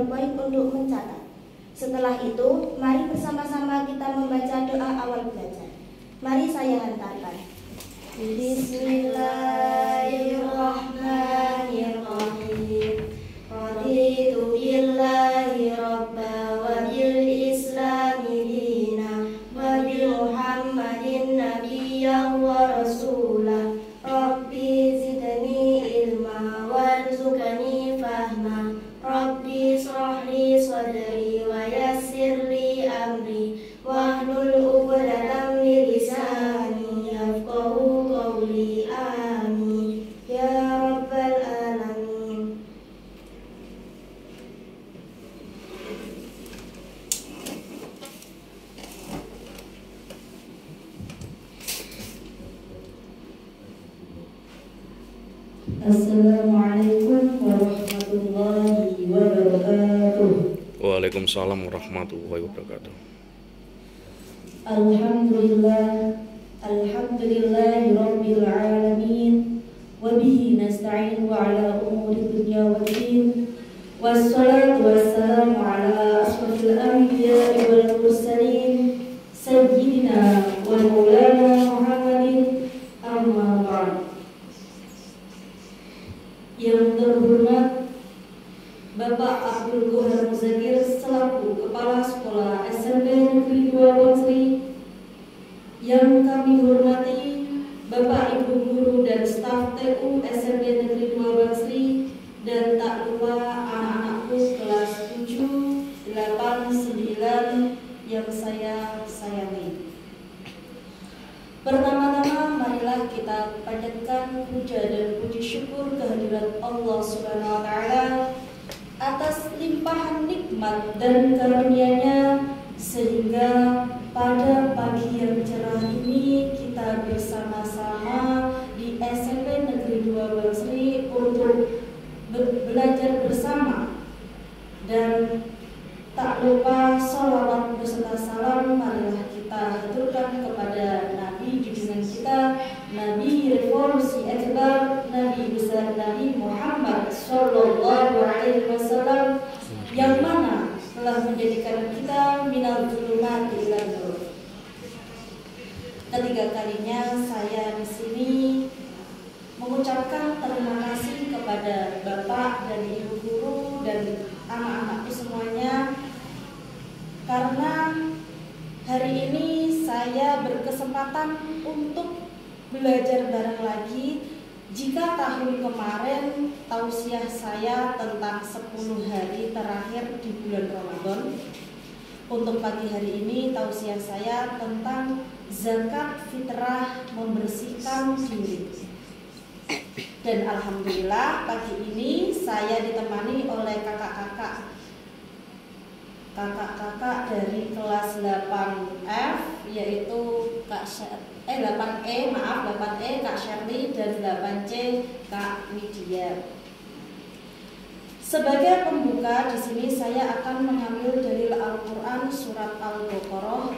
poin-poin untuk mencatat. Setelah itu, mari bersama-sama kita membaca doa awal belajar. Mari saya hantarkan. Bismillahirrahmanirrahim. Raditu billahi rabba wa bil islami dina wa bi Muhammadin nabiyyan wa rasulah. Rabbi zidni ilma warzuqni fahma. Rabbi shrah li sadri wa yassir li amri wahlul 'uqdatam min lisani yafqahu qawli. Amin ya rabbal alamin. Assalamualaikum warahmatullahi wabarakatuh. Waalaikumsalam warahmatullahi wabarakatuh. Alhamdulillahi rabbil alamin. Wabihi nasta'in wa ala umuri dunya waddin. Wassalatu wassalamu ala ashrafil anbiya'i wal mursalin sayyidina wa maulana Muhammadin. Amma ba'd. Yang terhormat Bapak Abdul Gohar Muzakir selaku Kepala Sekolah SMP Negeri 2 Bangsri. Yang kami hormati Bapak Ibu Guru dan staf TU SMP Negeri 2 Bangsri, dan tak lupa anak-anakku kelas 7, 8, 9 yang saya sayangi. Pertama-tama marilah kita panjatkan puja dan puji syukur kehadirat Allah Subhanahu wa taala atas limpahan nikmat dan karunia-Nya, sehingga pada pagi yang cerah ini kita bersama-sama di SMP Negeri 2 Bangsri untuk belajar bersama. Dan tak lupa sholawat beserta salam marilah kita haturkan kepada Nabi junjungan kita, Nabi Revolusi Akbar, Nabi besar Nabi Muhammad Sallallahu Alaihi Wasallam, yang mana telah menjadikan kita minal zulumati ilal nur. Ketiga kalinya saya di sini mengucapkan terima kasih kepada Bapak dan Ibu Guru dan anak-anakku semuanya, karena hari ini saya berkesempatan untuk belajar bareng lagi. Jika tahun kemarin tausiah saya tentang 10 hari terakhir di bulan Ramadan, untuk pagi hari ini tausiah saya tentang zakat fitrah membersihkan diri. Dan alhamdulillah pagi ini saya ditemani oleh kakak-kakak dari kelas 8F, yaitu 8E Kak Shirley dan 8C Kak Widya. Sebagai pembuka di sini saya akan mengambil dalil Al-Qur'an surat Al-Baqarah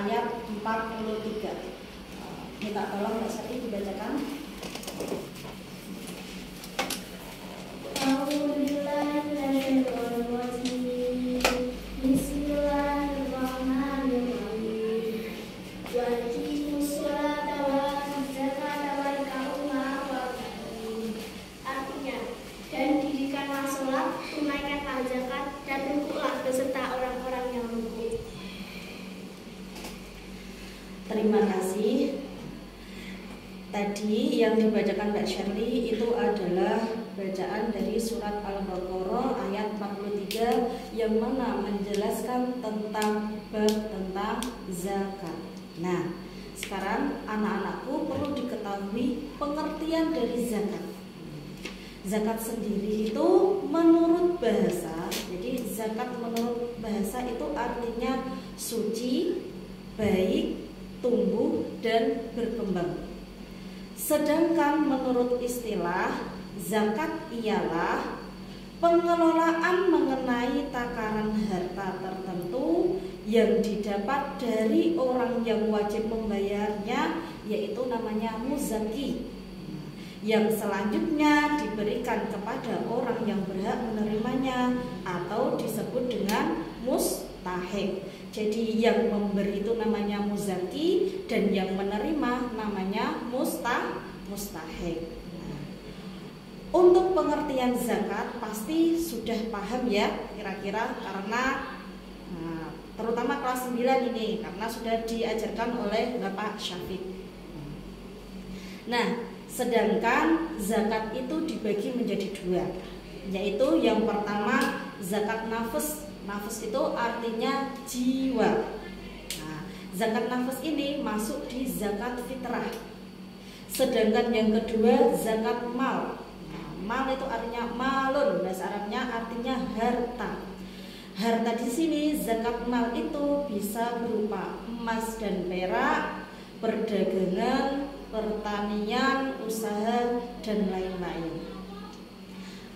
ayat 43. Minta tolong Kak Shirley dibacakan. Terima kasih. Tadi yang dibacakan Mbak Shirley itu adalah bacaan dari surat Al-Baqarah ayat 43 yang mana menjelaskan tentang zakat. Nah, sekarang anak-anakku perlu diketahui pengertian dari zakat. Zakat sendiri itu menurut bahasa, jadi zakat menurut bahasa itu artinya suci, baik, tumbuh dan berkembang. Sedangkan menurut istilah, zakat ialah pengelolaan mengenai takaran harta tertentu yang didapat dari orang yang wajib membayarnya, yaitu namanya muzaki. Yang selanjutnya diberikan kepada orang yang berhak menerimanya atau disebut dengan mustahik. Jadi yang memberi itu namanya muzaki dan yang menerima namanya mustahik. Untuk pengertian zakat pasti sudah paham ya kira-kira, karena terutama kelas 9 ini karena sudah diajarkan oleh Bapak Syafiq. Nah, sedangkan zakat itu dibagi menjadi dua, yaitu yang pertama zakat nafs. Nafs itu artinya jiwa. Nah, zakat nafs ini masuk di zakat fitrah. Sedangkan yang kedua zakat mal. Nah, mal itu artinya malun, bahasa Arabnya artinya harta. Harta di sini zakat mal itu bisa berupa emas dan perak, perdagangan, pertanian, usaha, dan lain-lain.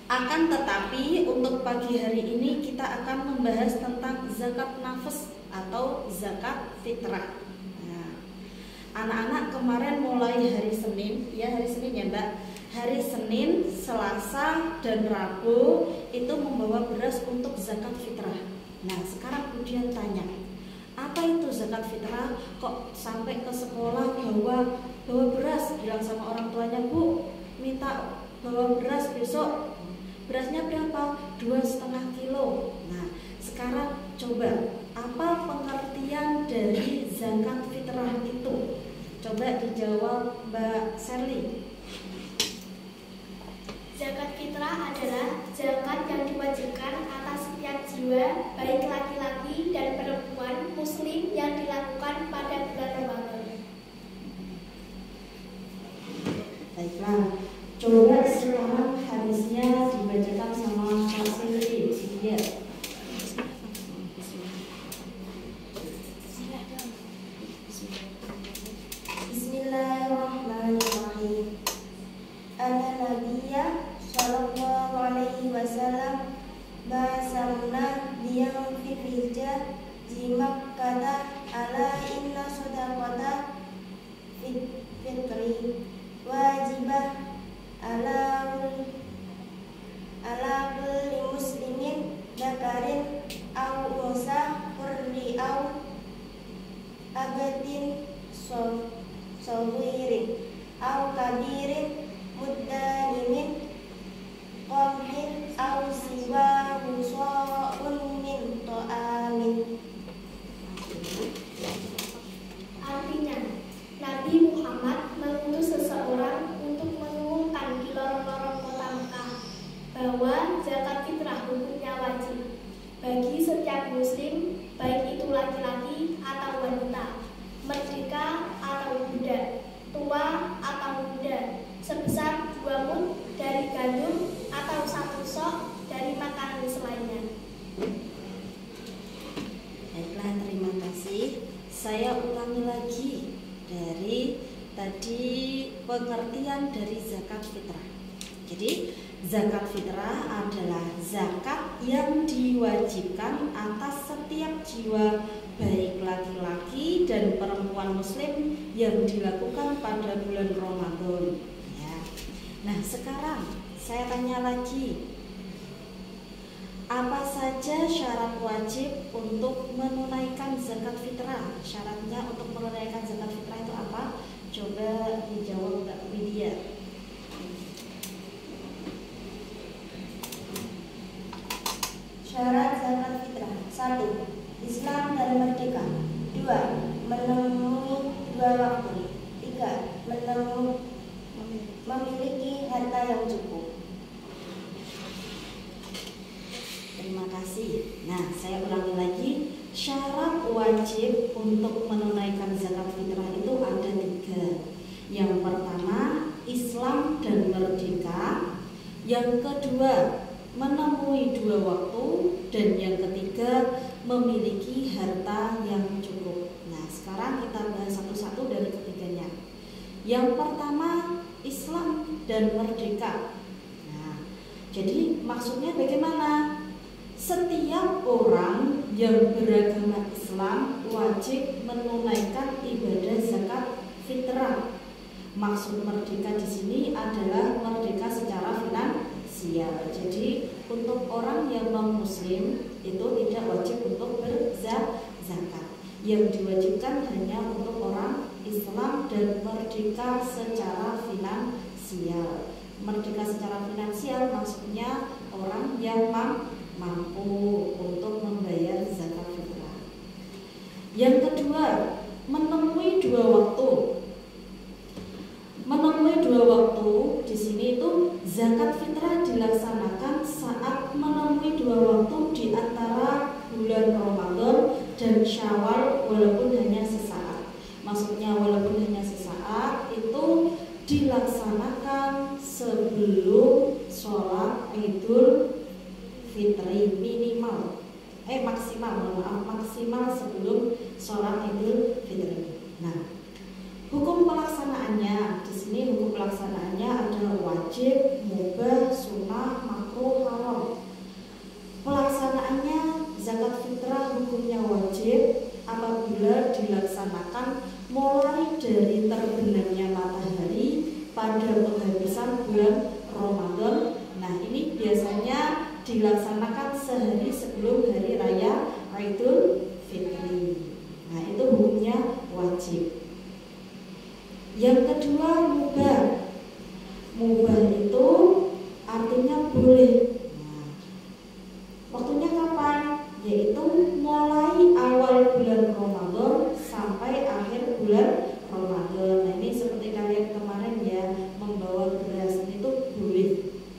Akan tetapi untuk pagi hari ini kita akan membahas tentang zakat nafs atau zakat fitrah. Nah, anak-anak kemarin mulai hari Senin ya Mbak, hari Senin, Selasa, dan Rabu itu membawa beras untuk zakat fitrah. Nah, sekarang kemudian tanya, apa itu zakat fitrah? Kok sampai ke sekolah bawa beras, bilang sama orang tuanya, Bu, minta bawa beras besok. Berasnya berapa? 2,5 kilo. Nah, sekarang coba apa pengertian dari zakat fitrah itu? Coba dijawab Mbak Sherly. Zakat fitrah adalah zakat yang diwajibkan atas setiap jiwa, baik laki-laki dan perempuan muslim yang dilakukan pada bulan Ramadan. Baiklah, coba sekarang hadisnya dibacakan sama Kak Sherly. Iya. Bismillahirrahmanirrahim. Anna Nabiya sallallahu alaihi wasallam basamna liyang fitrijah jimak kata ala inna sodakota fitri wajibah ala kulli muslimin dakarin au unsa hurri au abadin sawirin au kabirin muddanimin qamhin au siwa musa'un min ta'amin. Artinya, Nabi Muhammad mengutus seseorang untuk mengumumkan di lorong-lorong kota Mekah bahwa zakat fitrah hukumnya wajib bagi setiap muslim, baik itu laki-laki atau wanita, merdeka atau budak, tua atau muda, sebesar 2 mud dari gandum atau 1 sok dari makanan selainnya. Baiklah, terima kasih. Saya ulangi lagi dari tadi pengertian dari zakat fitrah. Jadi zakat fitrah adalah zakat yang diwajibkan atas setiap jiwa, baik laki-laki dan perempuan muslim yang dilakukan pada bulan Ramadan ya. Nah, sekarang saya tanya lagi, apa saja syarat wajib untuk menunaikan zakat fitrah? Syaratnya untuk menunaikan zakat fitrah itu apa? Coba dijawab Mbak Widya. Syarat zakat fitrah: 1. Islam dan merdeka. 2. Menemui 2 waktu. 3. Memiliki harta yang cukup. Terima kasih. Nah, saya ulangi lagi. Syarat wajib untuk menunaikan zakat fitrah itu ada 3. Yang pertama, Islam dan merdeka. Yang kedua, menemui 2 waktu. Dan yang ketiga, memiliki harta yang cukup. Nah, sekarang kita bahas satu-satu dari ketiganya. Yang pertama, Islam dan merdeka. Nah, jadi maksudnya bagaimana? Setiap orang yang beragama Islam wajib menunaikan ibadah zakat fitrah. Maksud merdeka di sini adalah merdeka secara finansial. Jadi untuk orang yang non muslim itu tidak wajib untuk berzakat. Yang diwajibkan hanya untuk orang Islam dan merdeka secara finansial. Merdeka secara finansial maksudnya orang yang mampu untuk membayar zakat fitrah. Yang kedua, menemui dua waktu. Menemui dua waktu di sini itu zakat fitrah dilaksanakan saat menemui dua waktu di antara bulan Ramadan dan Syawal walaupun hanya sesaat. Maksudnya walaupun hanya sesaat itu dilaksanakan sebelum sholat Idul Fitri maksimal sebelum sholat Idul Fitri. Nah, hukum pelaksanaannya di sini ada wajib, mubah, sunnah, makruh, haram. Pelaksanaannya zakat fitrah hukumnya wajib apabila dilaksanakan mulai dari terbenamnya matahari pada penghabisan bulan Ramadan. Nah, ini biasanya dilaksanakan sehari sebelum hari raya Idul Fitri. Nah, itu hukumnya wajib. Yang kedua, mubah. Mubah itu artinya boleh. Nah, waktunya kapan? Yaitu mulai awal bulan Ramadan sampai akhir bulan Ramadan. Nah, ini seperti kalian kemarin ya, membawa beras itu boleh.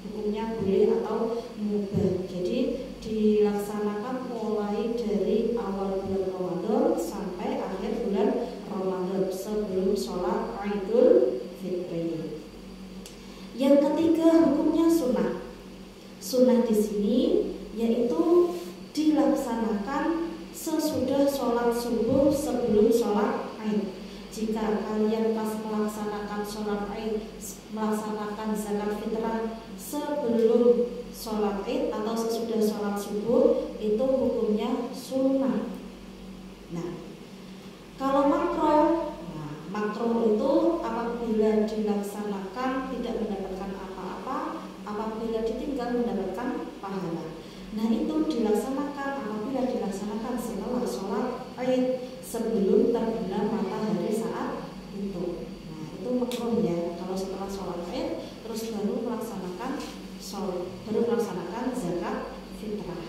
Hukumnya boleh atau mubah. Jadi dilaksanakan mulai dari awal bulan Ramadan sampai akhir bulan Ramadan sebelum sholat Idul Fitri. Yang ketiga, hukumnya sunnah. Sunnah di sini yaitu dilaksanakan sesudah sholat subuh sebelum sholat Id. Jika kalian pas melaksanakan sholat Id, melaksanakan zakat fitrah sebelum sholat Id atau sesudah sholat subuh, itu hukumnya sunnah. Nah, kalau makruh itu apabila dilaksanakan tidak mendapatkan apa-apa, apabila ditinggal mendapatkan pahala. Nah, itu dilaksanakan apabila dilaksanakan setelah sholat Id sebelum terbenam matahari saat itu. Nah, itu makruh ya. Kalau setelah sholat Id terus baru melaksanakan zakat fitrah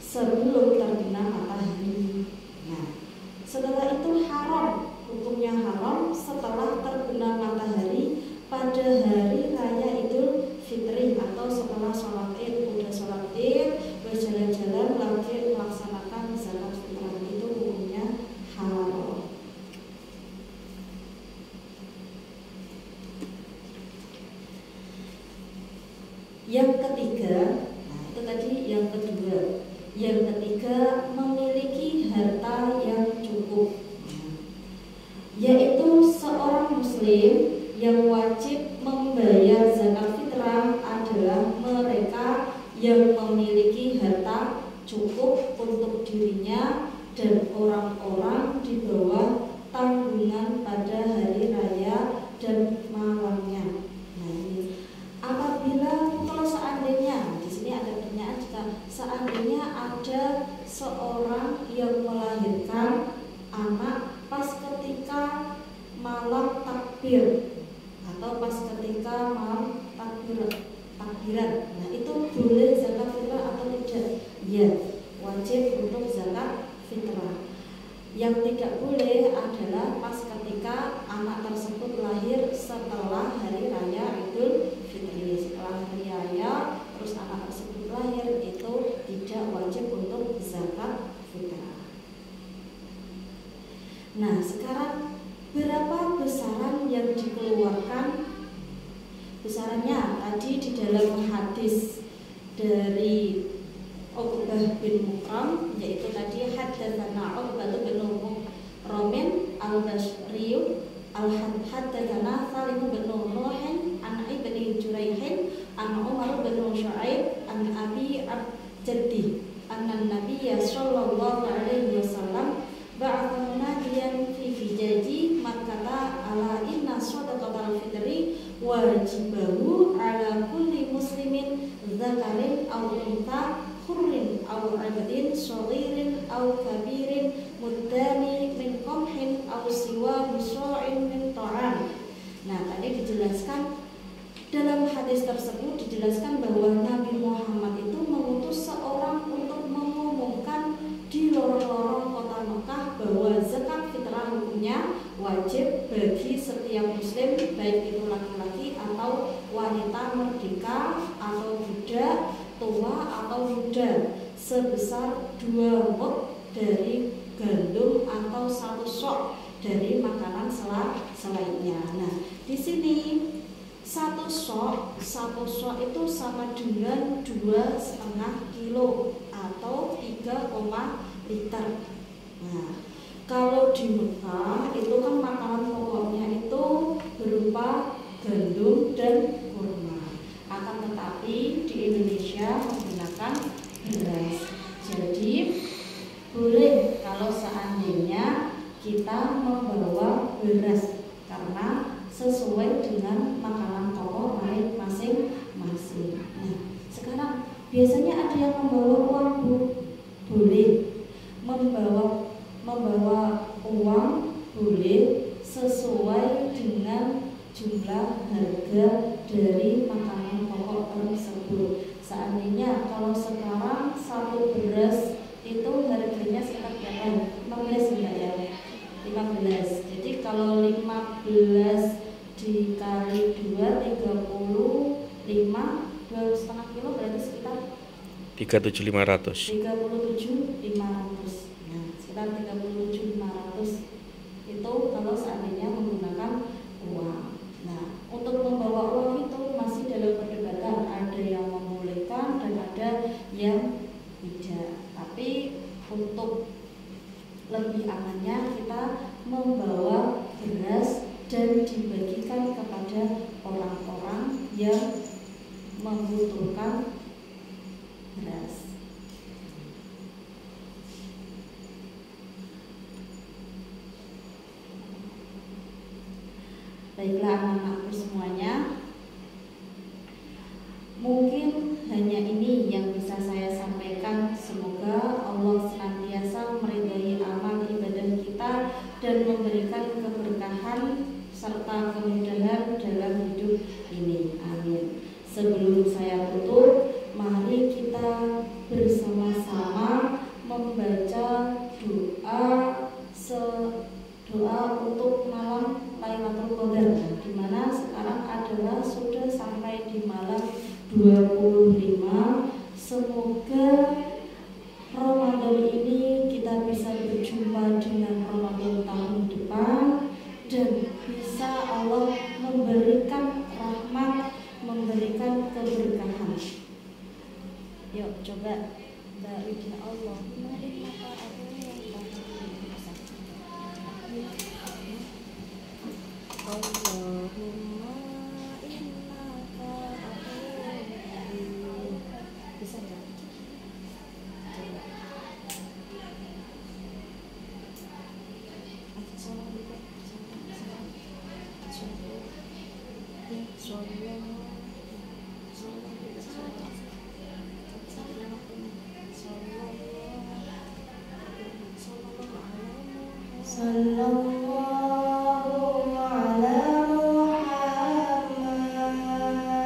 sebelum terbenam matahari. Nah, setelah itu haram, hukumnya haram setelah terbenam matahari pada hari raya Idul Fitri atau setelah sholat Id. Udah sholat Id, berjalan-jalan lagi melaksanakan zakat fitrah, itu hukumnya haram. Yang ketiga, nah itu tadi yang kedua. Yang ketiga, memiliki harta yang cukup, yaitu seorang muslim yang wajib membayar zakat fitrah adalah mereka yang memiliki harta cukup untuk dirinya dan orang-orang di bawah tanggungan pada hari raya dan malamnya. Nah, ini apabila kalau seandainya di sini ada pertanyaan, jika seandainya ada seorang yang melahirkan anak pas ketika malam takbir atau pas ketika malam takbiran, nah itu boleh zakat fitrah atau tidak? Ya, wajib untuk zakat fitrah. Yang tidak boleh adalah pas ketika anak tersebut lahir setelah hari raya Idul Fitri. Setelah hari raya terus anak tersebut lahir, itu tidak wajib untuk zakat fitrah. Nah, sekarang berapa besaran yang dikeluarkan? Besarannya tadi di dalam hadis dari Uqbah bin Mukram, yaitu tadi haddatsana Uqbah bin Ramin al-Bashri al-haddatsana Salim bin Nuh an ibni Jurayh an Umar bin Syu'aib an Abi Jaddi anna Nabiyya sallallahu alaihi wasallam ba'atha munadiyan fi fijaji Makkah ala inna shadaqatal fitri wajibahu ala kulli muslimin dzakarin aw untha hurrin aw 'abdin shaghirin aw kabirin muddani min qamhin aw siwa musra'in min ta'am. Nah, tadi dijelaskan dalam hadis tersebut dijelaskan bahwa Nabi Muhammad itu mengutus seorang untuk mengumumkan di lorong-lorong kota Mekah bahwa zakat fitrah hukumnya wajib bagi setiap muslim, baik itu laki-laki atau wanita merdeka atau budak, tua atau muda, sebesar 2 mud dari gandum atau 1 sok dari makanan selainnya. Nah, di sini 1 sok itu sama dengan 2,5 kilo atau 3, liter. Nah, kalau di Mekah itu kan makanan pokoknya itu berupa gandum dan kurma. Akan tetapi di Indonesia menggunakan beras. Jadi boleh kalau seandainya kita membawa beras karena sesuai dengan makanan pokok masing-masing. Nah, sekarang biasanya ada yang membawa uang, Bu. Boleh membawa uang, boleh sesuai dengan jumlah harga dari makanan pokok tersebut. Seandainya kalau sekarang 1 beras itu harganya sekitar berapa? 15 enggak ya? 15. Jadi kalau 15 dikali 2 35, 2,5 kilo berarti sekitar 37.500. 37.500. Nah, sekitar 37.500 itu kalau seandainya menggunakan uang. Nah, untuk membawa uang itu masih dalam perdebatan, ada yang membolehkan dan ada yang tidak. Tapi untuk lebih amannya kita membawa beras dan dibagikan kepada orang-orang yang membutuhkan beras. Baiklah anak-anakku semuanya, mungkin hanya ini yang bisa saya sampaikan. Semoga Allah senantiasa meridai amal ibadah kita dan memberikan keberkahan serta kemudahan dalam hidup ini. Amin. Sebelum saya tutup, mari kita bersama-sama membaca doa untuk malam Lailatul Qadar, di mana sekarang adalah sudah sampai di malam 25. Semoga Ramadan ini kita bisa berjumpa dengan Ramadan tahun depan dan bisa Allah memberikan rahmat, memberikan keberkahan. Yuk coba dari Allah. Allahumma innaka afuwwun. Bisa enggak? Coba. Sallallahu ala Muhammad,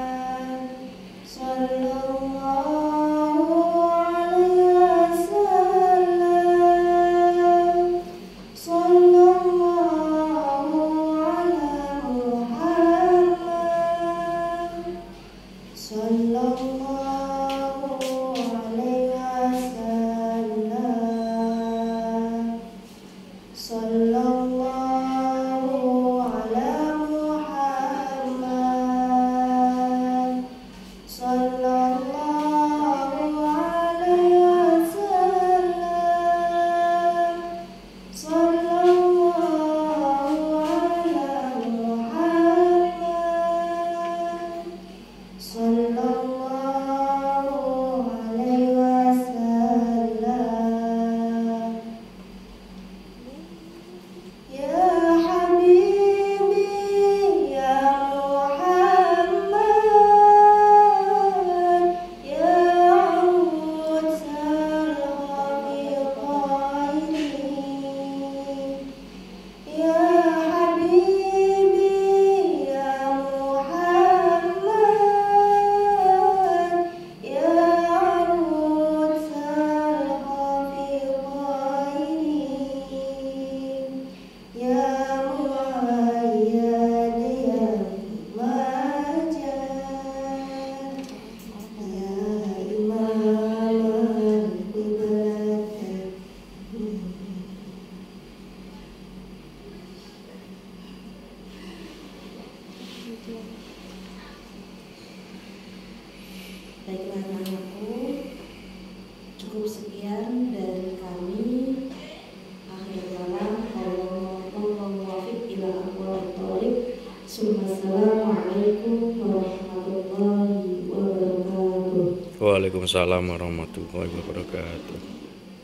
sallallahu alaihi wasallam, sallallahu ala Muhammad, sallallahu alaihi wasallam, sallallahu Cukup sekian dari kami. Akhir kalam, Allahumma muwaffiq ila aqwamit thoriq. Assalamualaikum warahmatullahi wabarakatuh. Waalaikumsalam warahmatullahi wabarakatuh.